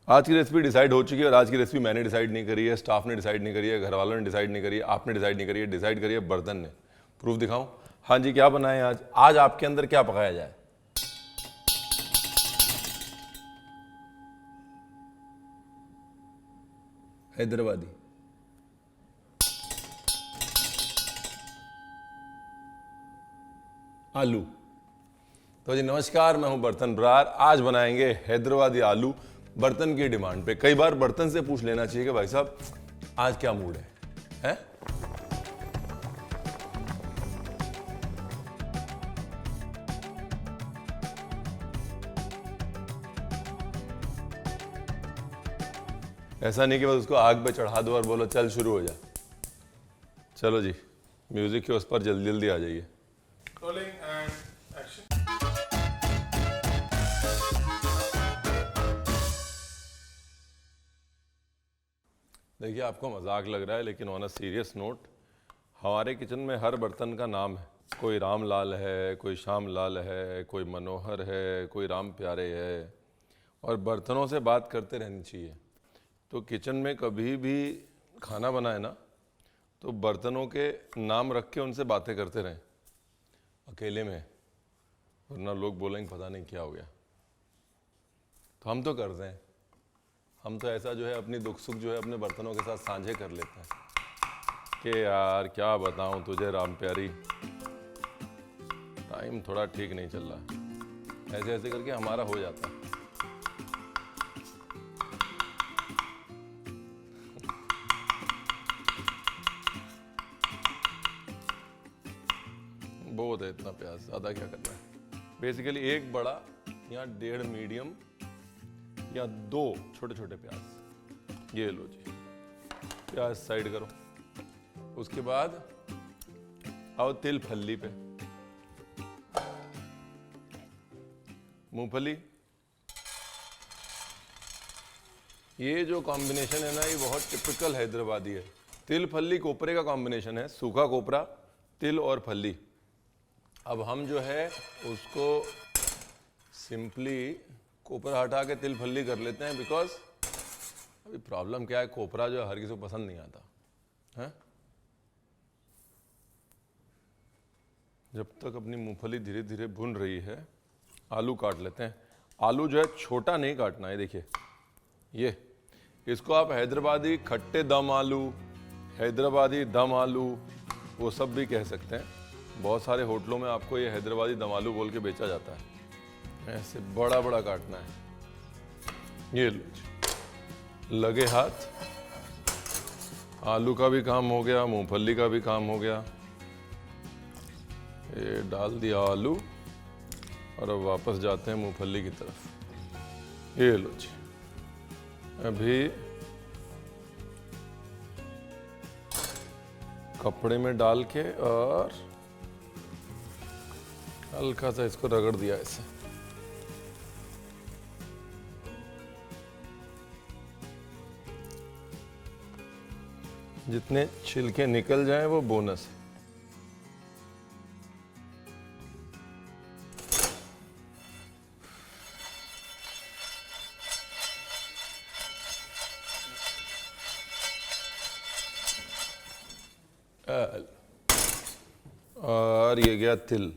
आज की recipe decide हो चुकी है और आज की रेसिपी मैंने डिसाइड नहीं करी है, स्टाफ ने डिसाइड नहीं करी है, घर वालों ने डिसाइड नहीं करी है, आपने डिसाइड नहीं करी है, डिसाइड करी है बर्तन ने। प्रूफ दिखाऊं? हाँ जी, क्या बनाएं आज? आज आपके अंदर क्या पकाया जाए? हैदराबादी आलू। तो जी नमस्कार, मैं हूं बर्तन ब्रार। आज बनाएंगे हैदराबादी आलू बर्तन की डिमांड पे। कई बार बर्तन से पूछ लेना चाहिए कि भाई साहब आज क्या मूड है, हैं? ऐसा नहीं कि बस उसको आग पे चढ़ा दो और बोलो चल शुरू हो जा। चलो जी, म्यूजिक के उस पर जल्दी जल्दी आ जाइए। Rolling and action. देखिए, आपको मजाक लग रहा है, लेकिन ऑन अ सीरियस नोट, हमारे किचन में हर बर्तन का नाम है। कोई राम लाल है, कोई श्याम लाल है, कोई मनोहर है, कोई राम प्यारे है। और बर्तनों से बात करते रहनी चाहिए। तो किचन में कभी भी खाना बनाए ना, तो बर्तनों के नाम रख के उनसे बातें करते रहें अकेले में, वरना लोग बोलेंगे पता नहीं क्या हो गया। तो हम तो करते हैं, हम तो ऐसा जो है अपनी दुख सुख जो है अपने बर्तनों के साथ साझे कर लेते हैं कि यार क्या बताऊं तुझे राम प्यारी, टाइम थोड़ा ठीक नहीं चल रहा। ऐसे ऐसे करके हमारा हो जाता है। बहुत है इतना प्याज, ज़्यादा क्या करना है। बेसिकली एक बड़ा या 1.5 मीडियम या 2 छोटे छोटे प्याज। ये लो जी, प्याज साइड करो। उसके बाद आओ तिल फल्ली पे। मूंगफली, ये जो कॉम्बिनेशन है ना, ये बहुत टिपिकल हैदराबादी है। तिल फल्ली कोपरे का कॉम्बिनेशन है, सूखा कोपरा, तिल और फल्ली। अब हम जो है उसको सिंपली कोपरा हटा के तिल फल्ली कर लेते हैं, बिकॉज अभी प्रॉब्लम क्या है, कोपरा जो है हर किसी को पसंद नहीं आता है। जब तक अपनी मूंगफली धीरे धीरे भुन रही है, आलू काट लेते हैं। आलू जो है छोटा नहीं काटना है। देखिए ये, इसको आप हैदराबादी खट्टे दम आलू, हैदराबादी दम आलू, वो सब भी कह सकते हैं। बहुत सारे होटलों में आपको ये हैदराबादी दम आलू बोल के बेचा जाता है। ऐसे बड़ा बड़ा काटना है। ये लो, लगे हाथ। आलू का भी काम हो गया, मूंगफली का भी काम हो गया। ये डाल दिया आलू और अब वापस जाते हैं मूंगफली की तरफ। ये लो जी, अभी कपड़े में डाल के और हल्का सा इसको रगड़ दिया ऐसे। जितने छिलके निकल जाएं वो बोनस है। और ये गया तिल।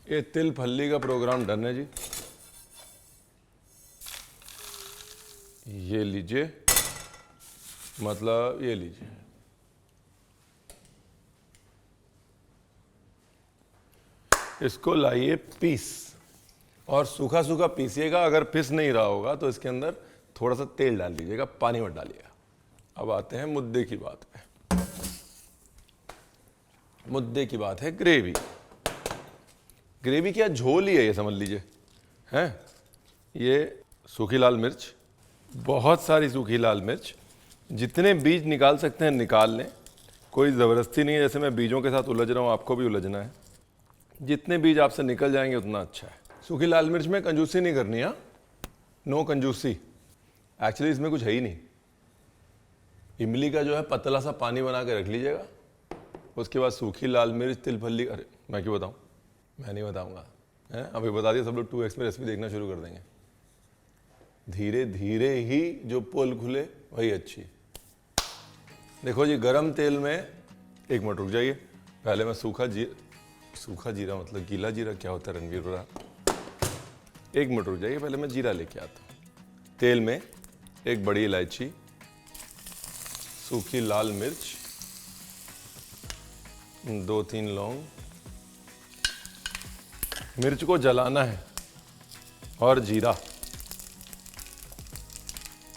ये तिल फल्ली का प्रोग्राम डन है जी। ये लीजिए, मतलब ये लीजिए। इसको लाइए पीस, और सूखा सूखा पीसिएगा। अगर पिस नहीं रहा होगा तो इसके अंदर थोड़ा सा तेल डाल दीजिएगा, पानी मत डालिएगा। अब आते हैं मुद्दे की बात पे। मुद्दे की बात है ग्रेवी। ग्रेवी क्या, झोल ही है ये, समझ लीजिए। हैं, ये सूखी लाल मिर्च, बहुत सारी सूखी लाल मिर्च। जितने बीज निकाल सकते हैं निकाल लें, कोई ज़बरदस्ती नहीं है। जैसे मैं बीजों के साथ उलझ रहा हूँ, आपको भी उलझना है। जितने बीज आपसे निकल जाएंगे उतना अच्छा है। सूखी लाल मिर्च में कंजूसी नहीं करनी है, नो कंजूसी। एक्चुअली इसमें कुछ है ही नहीं। इमली का जो है पतला सा पानी बना के रख लीजिएगा। उसके बाद सूखी लाल मिर्च, तिल फल्ली। अरे मैं क्यों बताऊँ, मैं नहीं बताऊँगा, अभी बता दिया, सब लोग 2x में रेसिपी देखना शुरू कर देंगे। धीरे धीरे ही जो पोल खुले वही अच्छी। देखो जी, गरम तेल में, एक मिनट रुक जाइए, पहले मैं सूखा जीरा मतलब गीला जीरा क्या होता है रणवीर बरा, एक मिनट रुक जाइए, पहले मैं जीरा लेके आता हूँ। तेल में एक बड़ी इलायची, सूखी लाल मिर्च, 2-3 लौंग, मिर्च को जलाना है, और जीरा,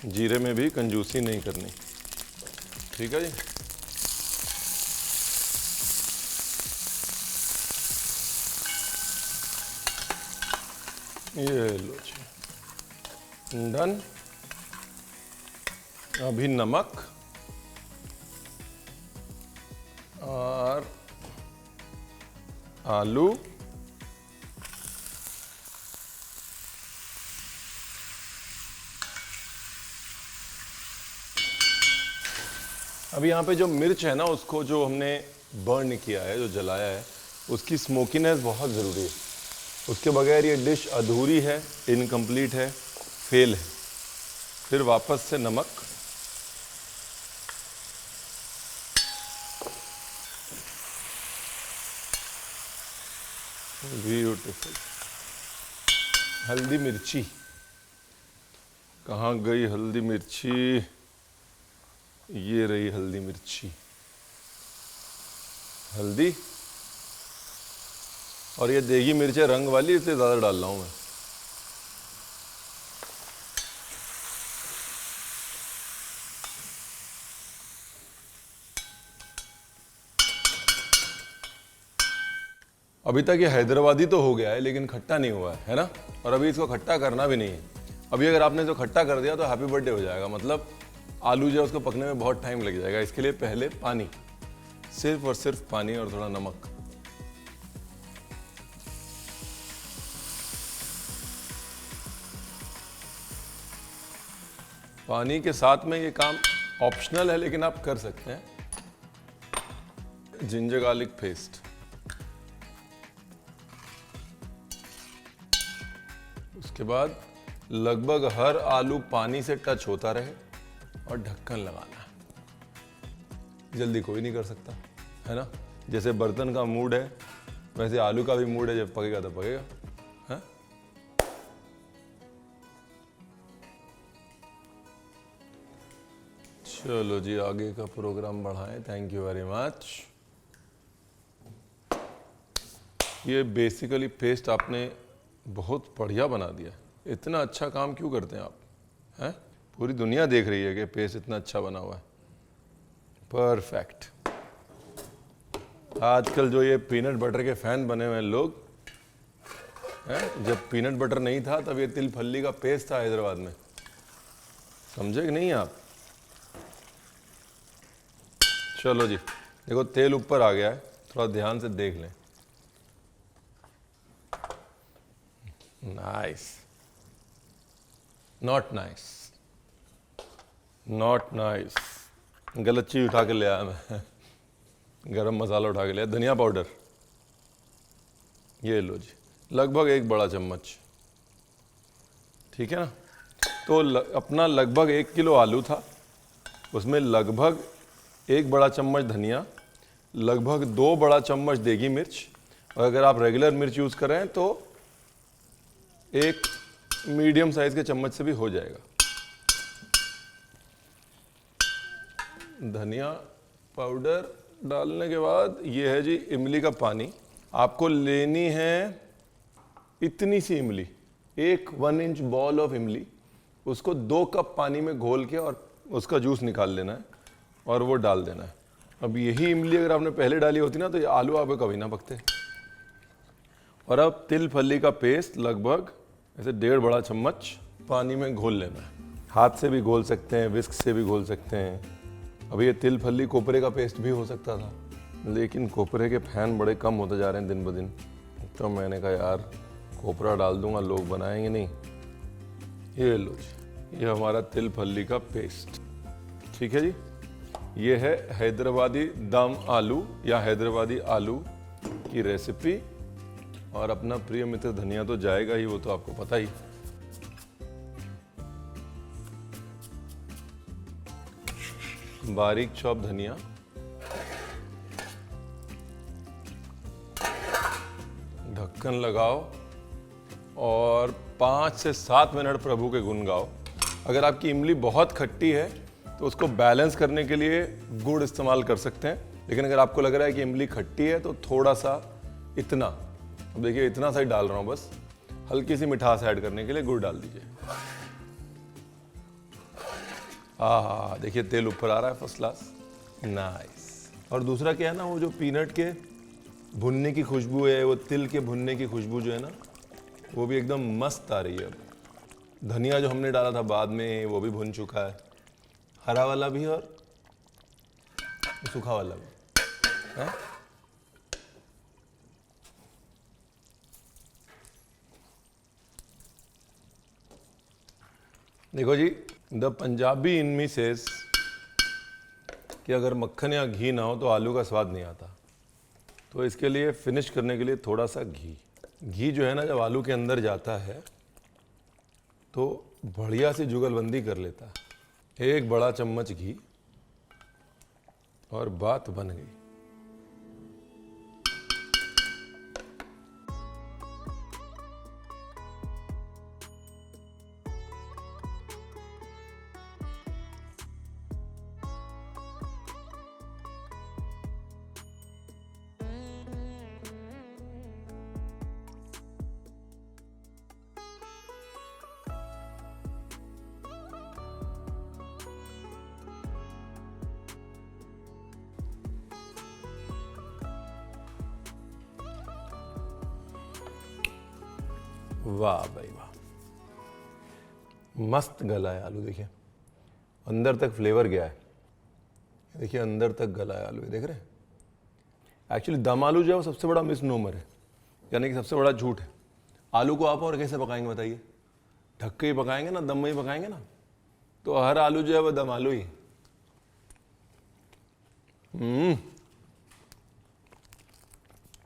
जीरे में भी कंजूसी नहीं करनी, ठीक है जी। ये लो जी, डन। अभी नमक और आलू, अभी यहाँ पे जो मिर्च है ना, उसको जो हमने बर्न किया है, जो जलाया है, उसकी स्मोकीनेस बहुत ज़रूरी है। उसके बगैर ये डिश अधूरी है, इनकम्प्लीट है, फेल है। फिर वापस से नमक, ब्यूटीफुल। हल्दी मिर्ची, कहाँ गई हल्दी मिर्ची? ये रही हल्दी मिर्ची, हल्दी। और ये देगी मिर्च है रंग वाली, इसलिए ज़्यादा डाल रहा हूँ मैं। अभी तक ये हैदराबादी तो हो गया है, लेकिन खट्टा नहीं हुआ है ना? और अभी इसको खट्टा करना भी नहीं है। अभी अगर आपने इसको खट्टा कर दिया तो हैप्पी बर्थडे हो जाएगा, मतलब आलू जो है उसको पकने में बहुत टाइम लग जाएगा। इसके लिए पहले पानी, सिर्फ और सिर्फ पानी और थोड़ा नमक। पानी के साथ में ये काम ऑप्शनल है, लेकिन आप कर सकते हैं। जिंजर गार्लिक पेस्ट, उसके बाद लगभग हर आलू पानी से टच होता रहे और ढक्कन लगाना है। जल्दी कोई नहीं कर सकता, है ना? जैसे बर्तन का मूड है, वैसे आलू का भी मूड है, जब पकेगा तो पकेगा, है? चलो जी, आगे का प्रोग्राम बढ़ाएं। Thank you very much. ये बेसिकली पेस्ट आपने बहुत बढ़िया बना दिया। इतना अच्छा काम क्यों करते हैं आप, हैं? पूरी दुनिया देख रही है कि पेस्ट इतना अच्छा बना हुआ है। परफेक्ट। आजकल जो ये पीनट बटर के फैन बने हुए हैं लोग, हैं? जब पीनट बटर नहीं था तब ये तिल फल्ली का पेस्ट था हैदराबाद में, समझे कि नहीं आप? चलो जी, देखो तेल ऊपर आ गया है, थोड़ा ध्यान से देख लें। Nice, not nice, not nice. गलत चीज उठा के ले आया मैं। गरम मसाला उठा के लिया, धनिया पाउडर, ये लो जी, लगभग 1 बड़ा चम्मच, ठीक है ना? तो अपना लगभग 1 किलो आलू था, उसमें लगभग 1 बड़ा चम्मच धनिया, लगभग 2 बड़ा चम्मच देगी मिर्च, और अगर आप रेगुलर मिर्च यूज़ कर रहे हैं तो 1 मीडियम साइज के चम्मच से भी हो जाएगा। धनिया पाउडर डालने के बाद ये है जी इमली का पानी। आपको लेनी है इतनी सी इमली, 1 इंच बॉल ऑफ इमली, उसको 2 कप पानी में घोल के और उसका जूस निकाल लेना है और वो डाल देना है। अब यही इमली अगर आपने पहले डाली होती ना तो ये आलू आप कभी ना पकते। और अब तिल फली का पेस्ट लगभग ऐसे 1.5 बड़ा चम्मच पानी में घोल लेना है। हाथ से भी घोल सकते हैं, विस्क से भी घोल सकते हैं। अब ये तिल फली कोपरे का पेस्ट भी हो सकता था, लेकिन कोपरे के फैन बड़े कम होते जा रहे हैं दिन ब दिन, तो मैंने कहा यार कोपरा डाल दूंगा, लोग बनाएंगे नहीं। ये लो जी, ये हमारा तिल फली का पेस्ट, ठीक है जी। ये है हैदराबादी दम आलू या हैदराबादी आलू की रेसिपी। और अपना प्रिय मित्र धनिया तो जाएगा ही, वो तो आपको पता ही। बारीक चॉप धनिया, ढक्कन लगाओ और 5 से 7 मिनट प्रभु के गुण गाओ। अगर आपकी इमली बहुत खट्टी है तो उसको बैलेंस करने के लिए गुड़ इस्तेमाल कर सकते हैं, लेकिन अगर आपको लग रहा है कि इमली खट्टी है तो थोड़ा सा इतना, अब देखिए इतना सा ही डाल रहा हूँ, बस हल्की सी मिठास ऐड करने के लिए गुड़ डाल दीजिए। हाँ, देखिए तेल ऊपर आ रहा है, फर्स्ट क्लास, नाइस। और दूसरा क्या है ना, वो जो पीनट के भुनने की खुशबू है, वो तिल के भुनने की खुशबू जो है ना, वो भी एकदम मस्त आ रही है। अब धनिया जो हमने डाला था बाद में वो भी भुन चुका है, हरा वाला भी और सूखा वाला भी है? देखो जी, the Punjabi in me says कि अगर मक्खन या घी ना हो तो आलू का स्वाद नहीं आता। तो इसके लिए फिनिश करने के लिए थोड़ा सा घी जो है ना, जब आलू के अंदर जाता है तो बढ़िया सी जुगलबंदी कर लेता है। एक बड़ा चम्मच घी और बात बन गई। वाह भाई वाह, मस्त गला है आलू। देखिए अंदर तक फ्लेवर गया है, देखिए अंदर तक गला है आलू, देख रहे हैं। एक्चुअली दम आलू जो है वो सबसे बड़ा मिसनोमर है, यानी कि सबसे बड़ा झूठ है। आलू को आप और कैसे पकाएंगे बताइए? ढक के ही पकाएंगे ना, दम में ही पकाएंगे ना, तो हर आलू जो है वो दम आलू ही।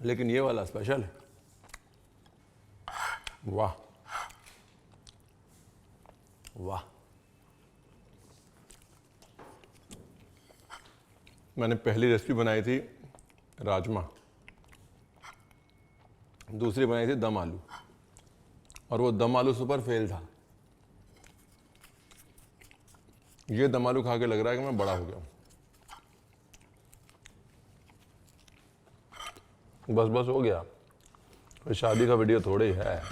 लेकिन ये वाला स्पेशल है, वाह वाह। मैंने पहली रेसिपी बनाई थी राजमा, दूसरी बनाई थी दम आलू, और वो दम आलू सुपर फेल था। ये दम आलू खा के लग रहा है कि मैं बड़ा हो गया हूं। बस बस हो गया, कोई शादी का वीडियो थोड़े ही है।